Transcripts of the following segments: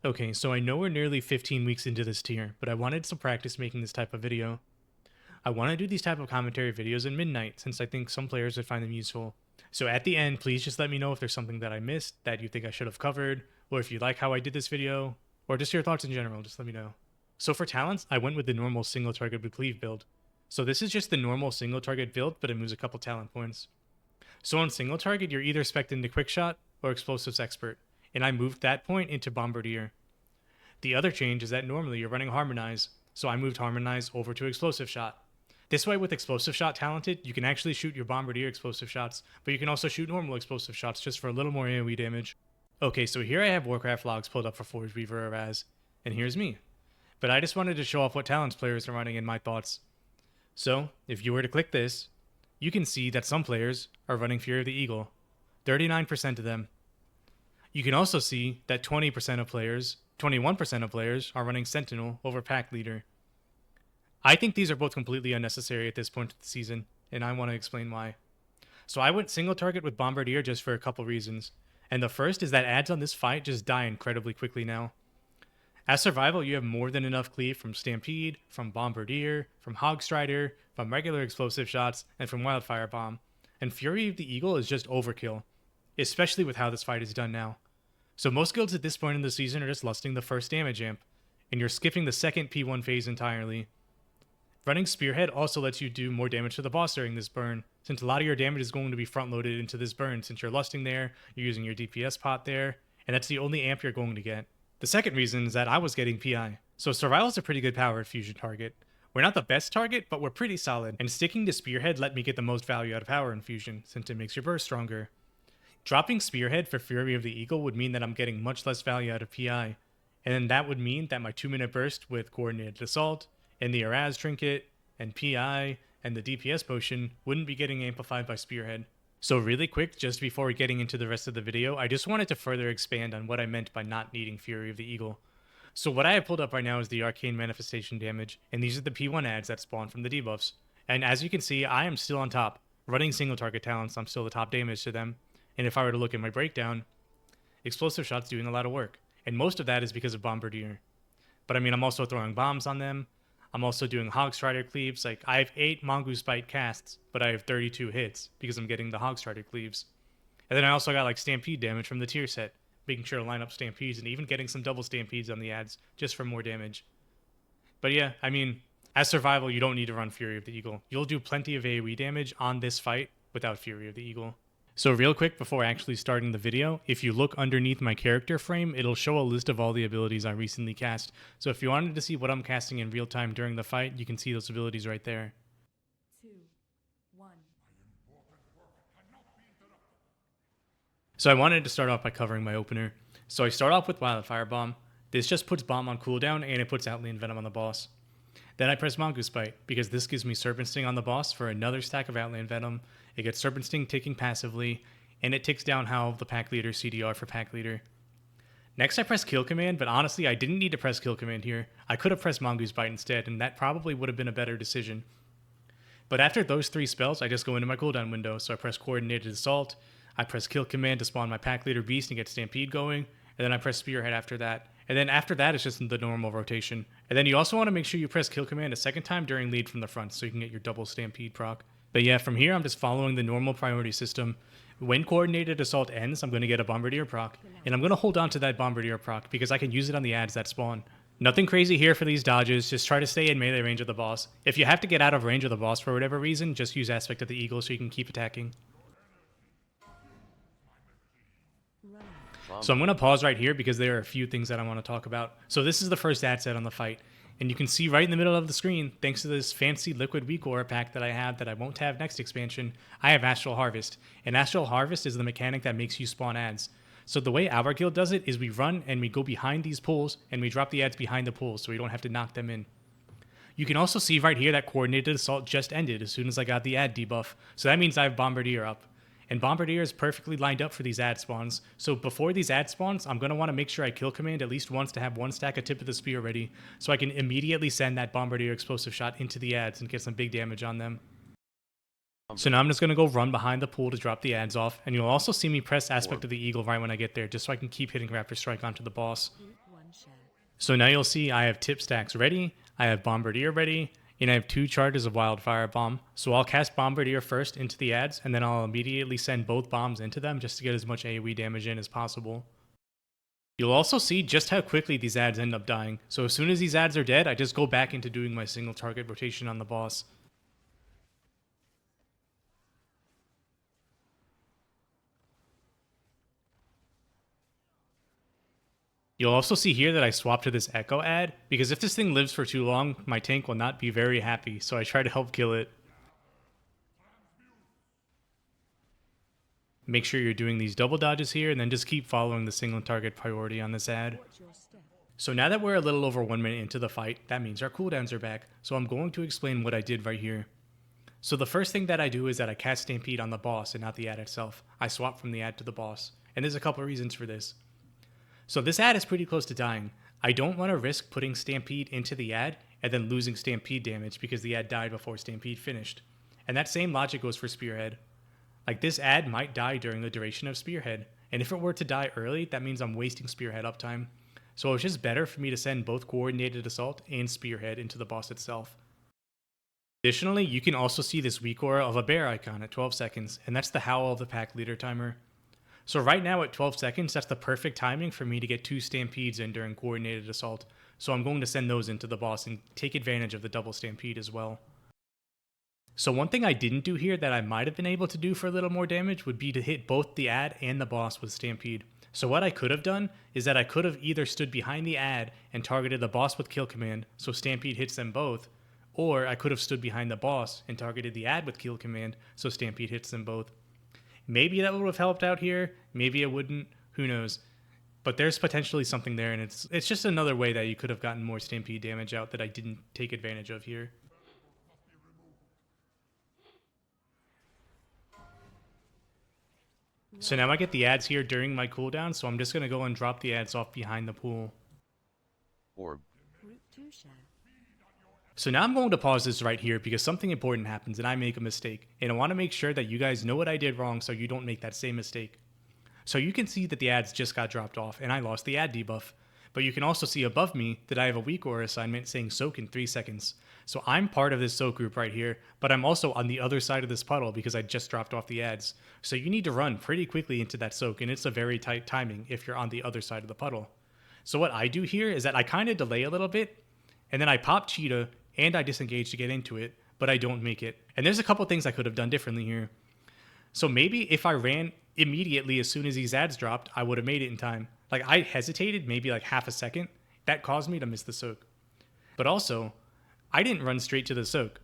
Okay, so I know we're nearly 15 weeks into this tier, but I wanted some practice making this type of video. I want to do these type of commentary videos at midnight, since I think some players would find them useful. So at the end, please just let me know if there's something that I missed that you think I should have covered, or if you like how I did this video, or just your thoughts in general, just let me know. So for talents, I went with the normal single target with cleave build. So this is just the normal single target build, but it moves a couple talent points. So on single target, you're either spec'd into quick shot or explosives expert, and I moved that point into bombardier. The other change is that normally you're running harmonize, so I moved harmonize over to explosive shot. This way with explosive shot talented, you can actually shoot your bombardier explosive shots, but you can also shoot normal explosive shots just for a little more AoE damage. Okay, so here I have Warcraft logs pulled up for Forgeweaver Araz, and here's me. But I just wanted to show off what talents players are running and my thoughts. So, if you were to click this, you can see that some players are running Fury of the Eagle, 39% of them. You can also see that 21% of players are running Sentinel over Pack Leader. I think these are both completely unnecessary at this point of the season, and I want to explain why. So I went single target with Bombardier just for a couple reasons, and the first is that ads on this fight just die incredibly quickly now. As survival, you have more than enough cleave from Stampede, from Bombardier, from Hogstrider, from regular explosive shots, and from Wildfire Bomb, and Fury of the Eagle is just overkill, especially with how this fight is done now. So most guilds at this point in the season are just lusting the first damage amp, and you're skipping the second P1 phase entirely. Running Spearhead also lets you do more damage to the boss during this burn, since a lot of your damage is going to be front-loaded into this burn since you're lusting there, you're using your DPS pot there, and that's the only amp you're going to get. The second reason is that I was getting PI. So Survival is a pretty good powered fusion target. We're not the best target, but we're pretty solid, and sticking to Spearhead let me get the most value out of power infusion, since it makes your burst stronger. Dropping Spearhead for Fury of the Eagle would mean that I'm getting much less value out of PI, and then that would mean that my 2-minute burst with Coordinated Assault, and the Araz Trinket, and PI, and the DPS potion wouldn't be getting amplified by Spearhead. So really quick, just before getting into the rest of the video, I just wanted to further expand on what I meant by not needing Fury of the Eagle. So what I have pulled up right now is the Arcane Manifestation damage, and these are the P1 ads that spawn from the debuffs. And as you can see, I am still on top. Running single target talents, I'm still the top damage to them. And if I were to look at my breakdown, explosive shots doing a lot of work. And most of that is because of Bombardier. But I mean, I'm also throwing bombs on them. I'm also doing Hogstrider cleaves. Like, I have 8 Mongoose Bite casts, but I have 32 hits because I'm getting the Hogstrider cleaves. And then I also got like Stampede damage from the tier set, making sure to line up Stampedes and even getting some double Stampedes on the ads just for more damage. But yeah, I mean, as survival, you don't need to run Fury of the Eagle. You'll do plenty of AoE damage on this fight without Fury of the Eagle. So real quick before actually starting the video, if you look underneath my character frame, it'll show a list of all the abilities I recently cast. So if you wanted to see what I'm casting in real time during the fight, you can see those abilities right there. 2, 1. So I wanted to start off by covering my opener. So I start off with Wildfire Bomb. This just puts Bomb on cooldown and it puts Outland Venom on the boss. Then I press Mongoose Bite, because this gives me Serpent Sting on the boss for another stack of Outland Venom. It gets Serpent Sting ticking passively, and it ticks down how the Pack Leader CDR for Pack Leader. Next I press Kill Command, but honestly I didn't need to press Kill Command here. I could have pressed Mongoose Bite instead, and that probably would have been a better decision. But after those 3 spells, I just go into my cooldown window, so I press Coordinated Assault, I press Kill Command to spawn my Pack Leader Beast and get Stampede going, and then I press Spearhead after that. And then after that, it's just the normal rotation. And then you also want to make sure you press Kill Command a second time during lead from the front so you can get your double Stampede proc. But yeah, from here, I'm just following the normal priority system. When Coordinated Assault ends, I'm going to get a Bombardier proc. And I'm going to hold on to that Bombardier proc because I can use it on the ads that spawn. Nothing crazy here for these dodges, just try to stay in melee range of the boss. If you have to get out of range of the boss for whatever reason, just use Aspect of the Eagle so you can keep attacking. So I'm going to pause right here because there are a few things that I want to talk about. So this is the first ad set on the fight. And you can see right in the middle of the screen, thanks to this fancy Liquid Weak Aura pack that I have that I won't have next expansion, I have Astral Harvest. And Astral Harvest is the mechanic that makes you spawn ads. So the way our guild does it is we run and we go behind these pools and we drop the ads behind the pools so we don't have to knock them in. You can also see right here that Coordinated Assault just ended as soon as I got the ad debuff. So that means I have Bombardier up. And Bombardier is perfectly lined up for these ad spawns. So before these ad spawns, I'm going to want to make sure I Kill Command at least once to have 1 stack of Tip of the Spear ready, so I can immediately send that Bombardier explosive shot into the ads and get some big damage on them. So now I'm just going to go run behind the pool to drop the ads off, and you'll also see me press Aspect of the Eagle right when I get there, just so I can keep hitting Raptor Strike onto the boss. So now you'll see I have tip stacks ready, I have Bombardier ready, and I have 2 charges of Wildfire Bomb. So I'll cast Bombardier first into the ads, and then I'll immediately send both bombs into them just to get as much AoE damage in as possible. You'll also see just how quickly these ads end up dying. So as soon as these ads are dead, I just go back into doing my single target rotation on the boss. You'll also see here that I swapped to this Echo ad, because if this thing lives for too long, my tank will not be very happy, so I try to help kill it. Make sure you're doing these double dodges here, and then just keep following the single target priority on this ad. So now that we're a little over 1 minute into the fight, that means our cooldowns are back, so I'm going to explain what I did right here. So the first thing that I do is that I cast Stampede on the boss and not the ad itself. I swap from the ad to the boss, and there's a couple reasons for this. So this ad is pretty close to dying. I don't want to risk putting Stampede into the ad and then losing Stampede damage because the ad died before Stampede finished. And that same logic goes for Spearhead. Like, this ad might die during the duration of Spearhead, and if it were to die early, that means I'm wasting Spearhead uptime. So it's just better for me to send both Coordinated Assault and Spearhead into the boss itself. Additionally, you can also see this weak aura of a bear icon at 12 seconds, and that's the Howl of the Pack Leader timer. So right now at 12 seconds, that's the perfect timing for me to get 2 Stampedes in during Coordinated Assault, so I'm going to send those into the boss and take advantage of the double Stampede as well. So one thing I didn't do here that I might have been able to do for a little more damage would be to hit both the ad and the boss with Stampede. So what I could have done is that I could have either stood behind the ad and targeted the boss with Kill Command, so Stampede hits them both, or I could have stood behind the boss and targeted the ad with Kill Command, so Stampede hits them both. Maybe that would have helped out here, maybe it wouldn't, who knows. But there's potentially something there, and it's just another way that you could have gotten more Stampede damage out that I didn't take advantage of here. So now I get the ads here during my cooldown, so I'm just going to go and drop the ads off behind the pool. Route 2 share. So now I'm going to pause this right here because something important happens and I make a mistake. And I want to make sure that you guys know what I did wrong so you don't make that same mistake. So you can see that the ads just got dropped off and I lost the ad debuff. But you can also see above me that I have a weak aura assignment saying soak in 3 seconds. So I'm part of this soak group right here, but I'm also on the other side of this puddle because I just dropped off the ads. So you need to run pretty quickly into that soak, and it's a very tight timing if you're on the other side of the puddle. So what I do here is that I kind of delay a little bit, and then I pop Cheetah, and I disengage to get into it, but I don't make it. And there's a couple things I could have done differently here. So maybe if I ran immediately as soon as these ads dropped, I would have made it in time. Like, I hesitated maybe like half a second. That caused me to miss the soak. But also, I didn't run straight to the soak.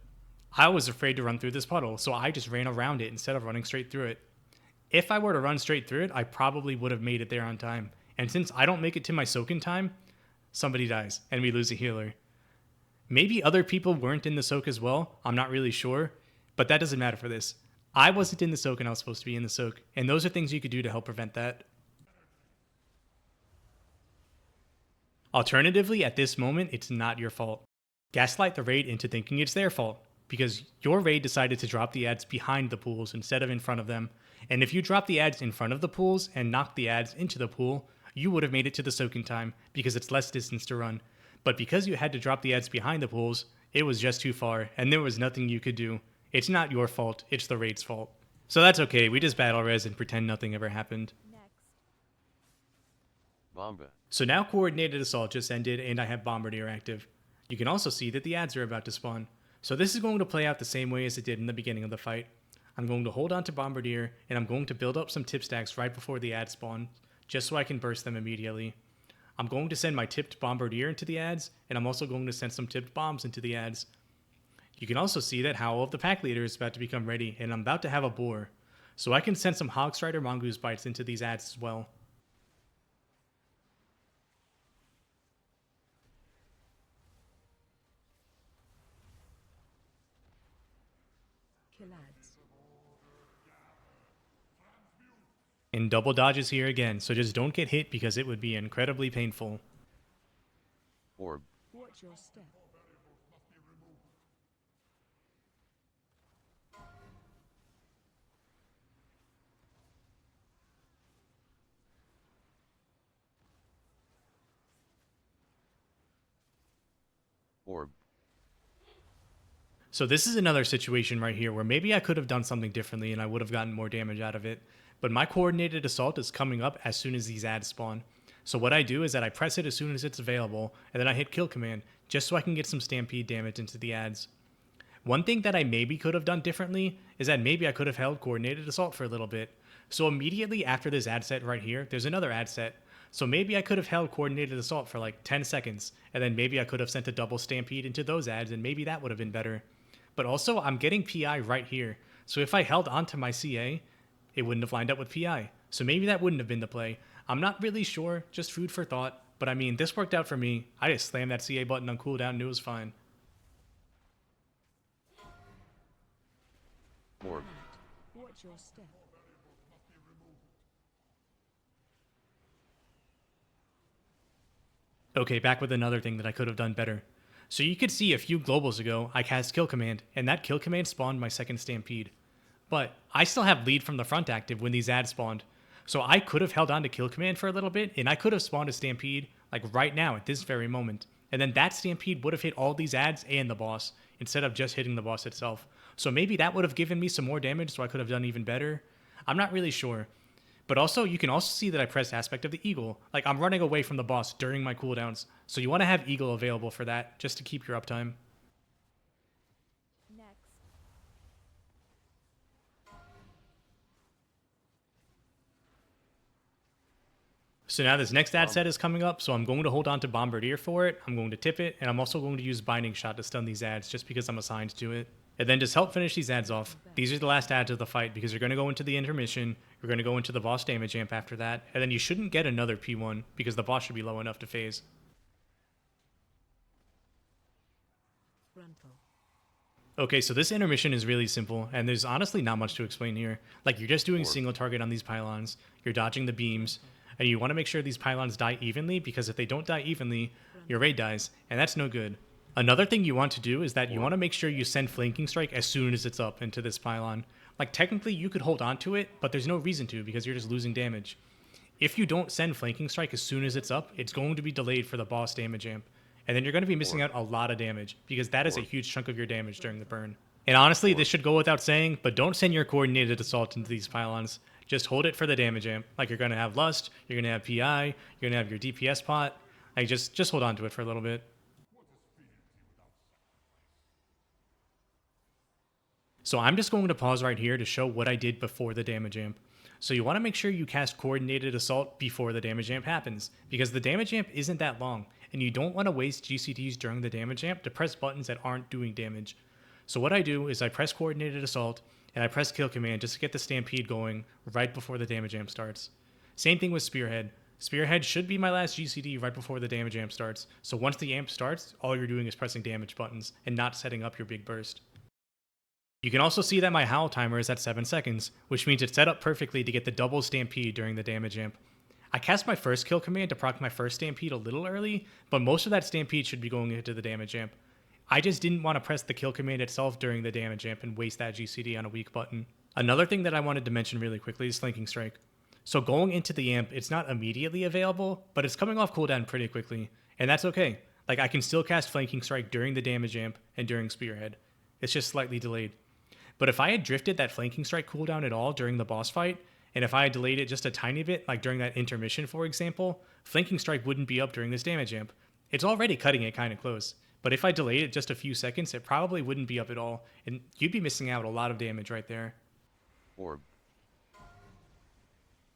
I was afraid to run through this puddle, so I just ran around it instead of running straight through it. If I were to run straight through it, I probably would have made it there on time. And since I don't make it to my soak in time, somebody dies and we lose a healer. Maybe other people weren't in the soak as well, I'm not really sure, but that doesn't matter for this. I wasn't in the soak and I was supposed to be in the soak, and those are things you could do to help prevent that. Alternatively, at this moment, it's not your fault. Gaslight the raid into thinking it's their fault, because your raid decided to drop the ads behind the pools instead of in front of them, and if you dropped the ads in front of the pools and knocked the ads into the pool, you would have made it to the soak in time, because it's less distance to run. But because you had to drop the ads behind the pools, it was just too far, and there was nothing you could do. It's not your fault, it's the raid's fault. So that's okay, we just battle res and pretend nothing ever happened. Next. Bomba. So now Coordinated Assault just ended and I have Bombardier active. You can also see that the ads are about to spawn. So this is going to play out the same way as it did in the beginning of the fight. I'm going to hold on to Bombardier and I'm going to build up some tip stacks right before the ads spawn, just so I can burst them immediately. I'm going to send my tipped Bombardier into the ads, and I'm also going to send some tipped bombs into the ads. You can also see that Howl of the Pack Leader is about to become ready, and I'm about to have a boar. So I can send some Hogstrider Mongoose Bites into these ads as well. Kill ads. And double dodges here again, so just don't get hit because it would be incredibly painful. Orb. Watch your step. Orb. So this is another situation right here where maybe I could have done something differently and I would have gotten more damage out of it. But my coordinated assault is coming up as soon as these ads spawn. So what I do is that I press it as soon as it's available, and then I hit kill command, just so I can get some Stampede damage into the ads. One thing that I maybe could have done differently is that maybe I could have held coordinated assault for a little bit. So immediately after this ad set right here, there's another ad set. So maybe I could have held coordinated assault for like 10 seconds, and then maybe I could have sent a double Stampede into those ads, and maybe that would have been better. But also, I'm getting PI right here. So if I held onto my CA, it wouldn't have lined up with PI. So maybe that wouldn't have been the play. I'm not really sure, just food for thought. But I mean, this worked out for me. I just slammed that CA button on cooldown and it was fine. Orb. Watch your step. Okay, back with another thing that I could have done better. So you could see a few globals ago, I cast kill command, and that kill command spawned my second Stampede. But I still have lead from the front active when these ads spawned. So I could have held on to kill command for a little bit, and I could have spawned a Stampede, like right now at this very moment. And then that Stampede would have hit all these ads and the boss, instead of just hitting the boss itself. So maybe that would have given me some more damage, so I could have done even better. I'm not really sure. But also, you can also see that I pressed Aspect of the Eagle. Like, I'm running away from the boss during my cooldowns. So you want to have Eagle available for that, just to keep your uptime. Next. So now this next ad set is coming up, so I'm going to hold on to Bombardier for it. I'm going to tip it, and I'm also going to use Binding Shot to stun these ads, just because I'm assigned to it. And then just help finish these ads off. These are the last ads of the fight, because you're going to go into the intermission, you're going to go into the boss damage amp after that, and then you shouldn't get another P1, because the boss should be low enough to phase. Frontal. Okay, so this intermission is really simple, and there's honestly not much to explain here. Like, you're just doing Orb. single target on these pylons, you're dodging the beams, and you want to make sure these pylons die evenly, because if they don't die evenly, your raid dies, and that's no good. Another thing you want to do is that you want to make sure you send Flanking Strike as soon as it's up into this pylon. Like, technically you could hold on to it, but there's no reason to, because you're just losing damage. If you don't send Flanking Strike as soon as it's up, it's going to be delayed for the boss damage amp. And then you're going to be missing out a lot of damage, because that is a huge chunk of your damage during the burn. And honestly, this should go without saying, but don't send your coordinated assault into these pylons. Just hold it for the damage amp. Like, you're going to have Lust, you're going to have PI, you're going to have your DPS pot. Like, just hold on to it for a little bit. So I'm just going to pause right here to show what I did before the damage amp. So you want to make sure you cast coordinated assault before the damage amp happens, because the damage amp isn't that long, and you don't want to waste GCTs during the damage amp to press buttons that aren't doing damage. So what I do is I press coordinated assault, and I press kill command just to get the Stampede going right before the damage amp starts. Same thing with Spearhead. Spearhead should be my last GCD right before the damage amp starts, so once the amp starts, all you're doing is pressing damage buttons, and not setting up your big burst. You can also see that my Howl timer is at 7 seconds, which means it's set up perfectly to get the double Stampede during the damage amp. I cast my first kill command to proc my first Stampede a little early, but most of that Stampede should be going into the damage amp. I just didn't want to press the kill command itself during the damage amp and waste that GCD on a weak button. Another thing that I wanted to mention really quickly is Flanking Strike. So going into the amp, it's not immediately available, but it's coming off cooldown pretty quickly, and that's okay. Like, I can still cast Flanking Strike during the damage amp and during Spearhead. It's just slightly delayed. But if I had drifted that Flanking Strike cooldown at all during the boss fight, and if I had delayed it just a tiny bit, like during that intermission, for example, Flanking Strike wouldn't be up during this damage amp. It's already cutting it kind of close, but if I delayed it just a few seconds, it probably wouldn't be up at all, and you'd be missing out a lot of damage right there. Orb.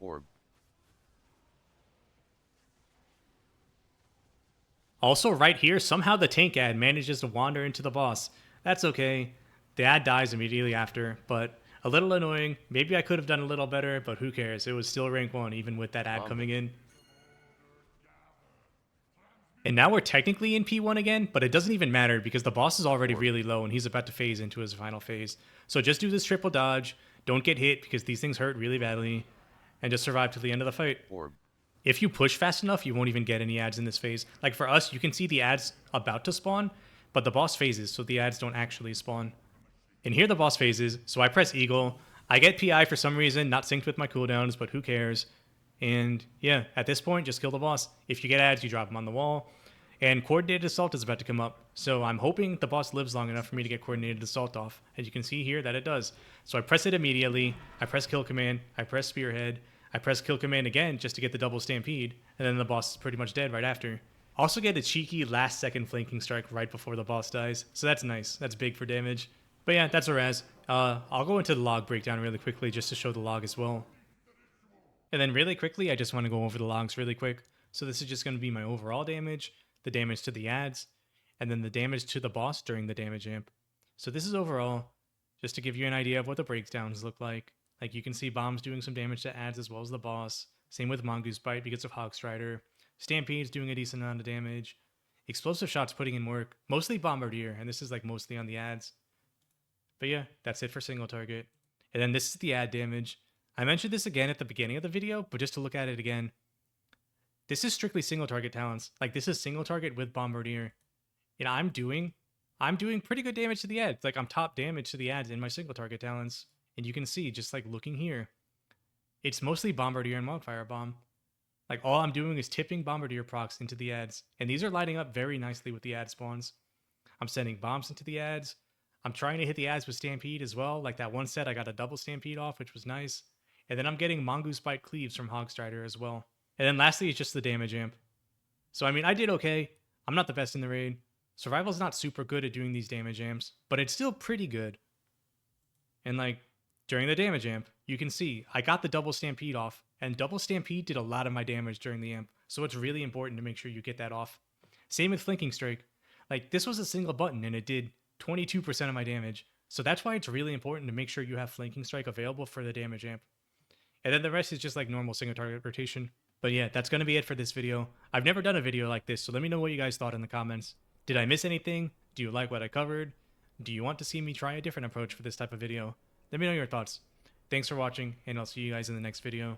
Orb. Also, right here, somehow the tank ad manages to wander into the boss. That's okay. The ad dies immediately after, but a little annoying. Maybe I could have done a little better, but who cares? It was still rank 1, even with that ad coming in. And now we're technically in P1 again, but it doesn't even matter because the boss is already really low and he's about to phase into his final phase. So just do this triple dodge, don't get hit because these things hurt really badly, and just survive till the end of the fight. Orb. If you push fast enough, you won't even get any ads in this phase. Like for us, you can see the ads about to spawn, but the boss phases, so the ads don't actually spawn. And here the boss phases, so I press Eagle. I get PI for some reason, not synced with my cooldowns, but who cares? And yeah, at this point, just kill the boss. If you get ads, you drop them on the wall. And Coordinated Assault is about to come up, so I'm hoping the boss lives long enough for me to get Coordinated Assault off. As you can see here that it does. So I press it immediately, I press Kill Command, I press Spearhead, I press Kill Command again just to get the double Stampede, and then the boss is pretty much dead right after. Also get a cheeky last second flanking strike right before the boss dies, so that's nice, that's big for damage. But yeah, that's Araz. I'll go into the log breakdown really quickly just to show the log as well. And then really quickly, I just want to go over the logs really quick. So this is just going to be my overall damage, the damage to the ads, and then the damage to the boss during the damage amp. So this is overall, just to give you an idea of what the breakdowns look like. Like you can see bombs doing some damage to ads as well as the boss. Same with Mongoose Bite because of Hogstrider. Stampede's doing a decent amount of damage. Explosive Shot's putting in work, mostly Bombardier, and this is like mostly on the ads. But yeah, that's it for single target. And then this is the ad damage. I mentioned this again at the beginning of the video, but just to look at it again. This is strictly single target talents. Like this is single target with Bombardier. And I'm doing pretty good damage to the ads. Like I'm top damage to the ads in my single target talents. And you can see, just like looking here, it's mostly Bombardier and Wildfire Bomb. Like all I'm doing is tipping Bombardier procs into the ads. And these are lighting up very nicely with the ad spawns. I'm sending bombs into the ads. I'm trying to hit the ads with Stampede as well. Like that one set I got a double Stampede off, which was nice. And then I'm getting Mongoose Bite Cleaves from Hogstrider as well. And then lastly, it's just the damage amp. So I mean, I did okay. I'm not the best in the raid. Survival's not super good at doing these damage amps, but it's still pretty good. And like, during the damage amp, you can see I got the double Stampede off, and double Stampede did a lot of my damage during the amp, so it's really important to make sure you get that off. Same with Flanking Strike. Like, this was a single button, and it did 22% of my damage, so that's why it's really important to make sure you have Flanking Strike available for the damage amp. And then the rest is just like normal single target rotation. But yeah, that's going to be it for this video. I've never done a video like this, so let me know what you guys thought in the comments. Did I miss anything? Do you like what I covered? Do you want to see me try a different approach for this type of video? Let me know your thoughts. Thanks for watching, and I'll see you guys in the next video.